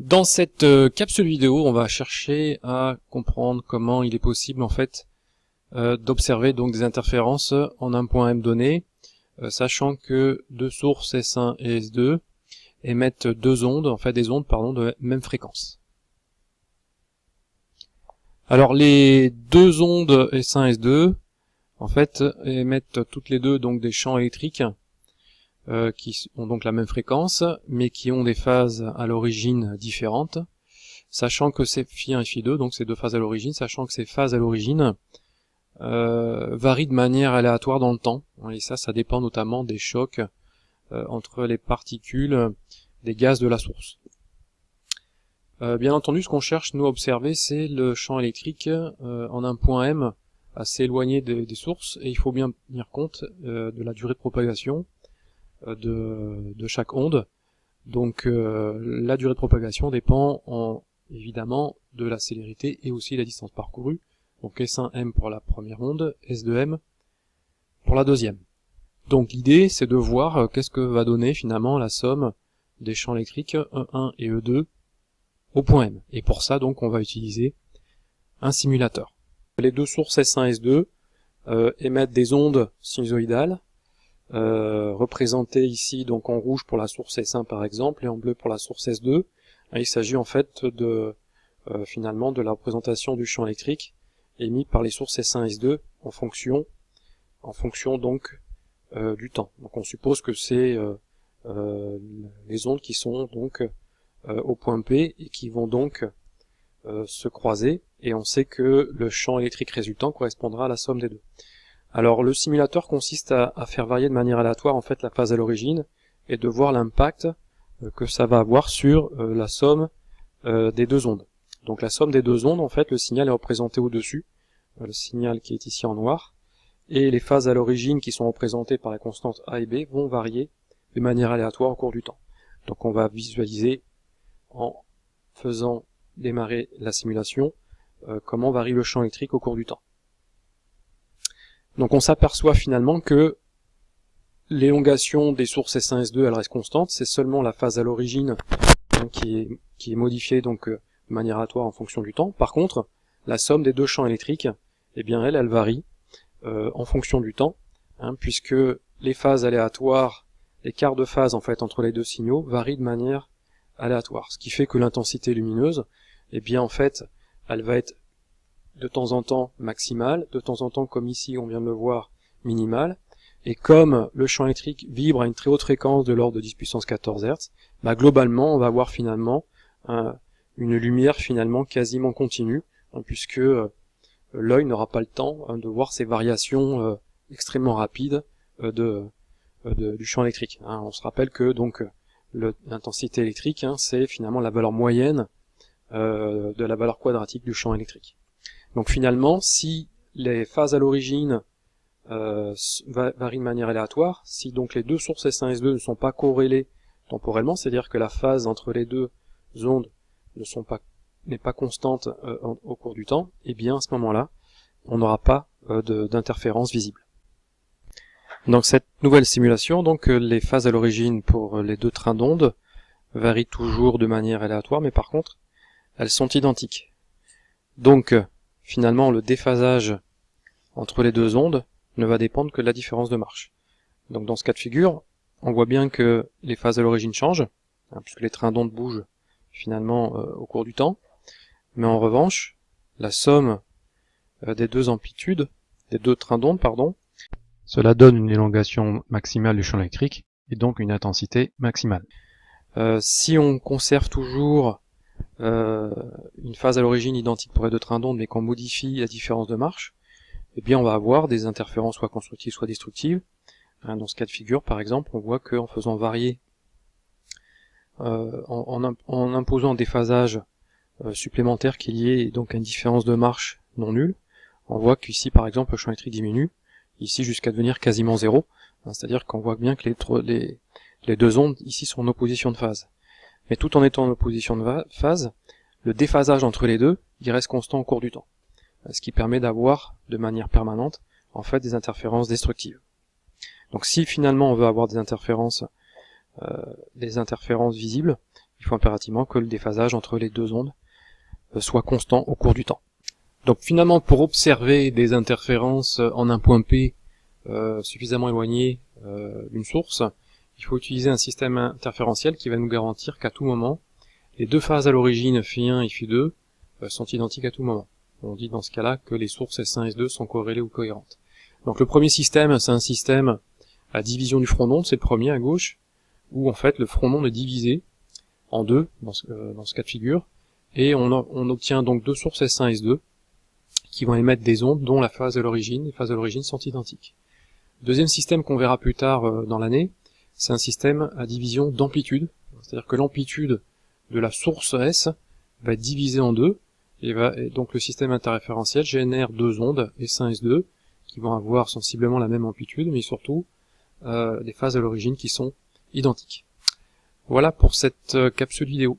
Dans cette capsule vidéo, on va chercher à comprendre comment il est possible en fait d'observer donc des interférences en un point M donné, sachant que deux sources S1 et S2 émettent des ondes de même fréquence. Alors les deux ondes S1 et S2 en fait émettent toutes les deux donc des champs électriques qui ont donc la même fréquence, mais qui ont des phases à l'origine différentes, sachant que ces φ1 et φ2, donc ces deux phases à l'origine, sachant que ces phases à l'origine varient de manière aléatoire dans le temps, et ça dépend notamment des chocs entre les particules des gaz de la source. Bien entendu, ce qu'on cherche nous à observer, c'est le champ électrique en un point M assez éloigné des sources, et il faut bien tenir compte de la durée de propagation de chaque onde. Donc la durée de propagation dépend évidemment de la célérité et aussi de la distance parcourue. Donc S1m pour la première onde, S2m pour la deuxième. Donc l'idée c'est de voir qu'est-ce que va donner finalement la somme des champs électriques E1 et E2 au point M. Et pour ça donc on va utiliser un simulateur. Les deux sources S1 et S2 émettent des ondes sinusoïdales, représentées ici donc en rouge pour la source S1 par exemple et en bleu pour la source S2. Il s'agit en fait de finalement de la représentation du champ électrique émis par les sources S1 et S2 en fonction donc du temps. Donc on suppose que c'est les ondes qui sont donc au point P et qui vont donc se croiser, et on sait que le champ électrique résultant correspondra à la somme des deux. Alors le simulateur consiste à faire varier de manière aléatoire en fait la phase à l'origine et de voir l'impact que ça va avoir sur la somme des deux ondes. Donc la somme des deux ondes, en fait, le signal est représenté au-dessus, le signal qui est ici en noir, et les phases à l'origine qui sont représentées par la constante A et B vont varier de manière aléatoire au cours du temps. Donc on va visualiser en faisant démarrer la simulation comment varie le champ électrique au cours du temps. Donc on s'aperçoit finalement que l'élongation des sources S1 et S2 elle reste constante, c'est seulement la phase à l'origine qui est modifiée donc de manière aléatoire en fonction du temps. Par contre, la somme des deux champs électriques, eh bien elle varie en fonction du temps, puisque les phases aléatoires, les quarts de phase en fait entre les deux signaux varient de manière aléatoire, ce qui fait que l'intensité lumineuse, eh bien en fait, elle va être de temps en temps maximale, de temps en temps, comme ici on vient de le voir, minimale, et comme le champ électrique vibre à une très haute fréquence de l'ordre de 10 puissance 14 Hz, globalement on va avoir finalement une lumière finalement quasiment continue, puisque l'œil n'aura pas le temps de voir ces variations extrêmement rapides du champ électrique. On se rappelle que donc l'intensité électrique, c'est finalement la valeur moyenne de la valeur quadratique du champ électrique. Donc finalement, si les phases à l'origine varient de manière aléatoire, si donc les deux sources S1 et S2 ne sont pas corrélées temporellement, c'est-à-dire que la phase entre les deux ondes n'est pas constante au cours du temps, et bien à ce moment-là, on n'aura pas d'interférence visible. Dans cette nouvelle simulation, donc les phases à l'origine pour les deux trains d'ondes varient toujours de manière aléatoire, mais par contre, elles sont identiques. Donc finalement, le déphasage entre les deux ondes ne va dépendre que de la différence de marche. Donc dans ce cas de figure, on voit bien que les phases à l'origine changent, puisque les trains d'ondes bougent finalement au cours du temps, mais en revanche, la somme des deux amplitudes, des deux trains d'ondes, cela donne une élongation maximale du champ électrique et donc une intensité maximale. Si on conserve toujours une phase à l'origine identique pour les deux trains d'onde mais qu'on modifie la différence de marche, eh bien on va avoir des interférences soit constructives soit destructives. Dans ce cas de figure par exemple, on voit qu'en faisant varier, en imposant des phasages supplémentaires qu'il y ait donc une différence de marche non nulle, on voit qu'ici par exemple le champ électrique diminue, ici jusqu'à devenir quasiment zéro, c'est-à-dire qu'on voit bien que les deux ondes ici sont en opposition de phase. Mais tout en étant en opposition de phase, le déphasage entre les deux, il reste constant au cours du temps. Ce qui permet d'avoir, de manière permanente, en fait, des interférences destructives. Donc si finalement on veut avoir des interférences visibles, il faut impérativement que le déphasage entre les deux ondes soit constant au cours du temps. Donc finalement, pour observer des interférences en un point P suffisamment éloigné d'une source, il faut utiliser un système interférentiel qui va nous garantir qu'à tout moment, les deux phases à l'origine φ1 et φ2 sont identiques à tout moment. On dit dans ce cas-là que les sources S1 et S2 sont corrélées ou cohérentes. Donc le premier système, c'est un système à division du front d'onde, c'est le premier à gauche, où en fait le front d'onde est divisé en deux dans ce cas de figure, et on obtient donc deux sources S1 et S2 qui vont émettre des ondes dont la phase à l'origine, les phases à l'origine sont identiques. Deuxième système qu'on verra plus tard dans l'année, c'est un système à division d'amplitude, c'est-à-dire que l'amplitude de la source S va être divisée en deux, et donc le système interréférentiel génère deux ondes, S1 et S2, qui vont avoir sensiblement la même amplitude, mais surtout des phases à l'origine qui sont identiques. Voilà pour cette capsule vidéo.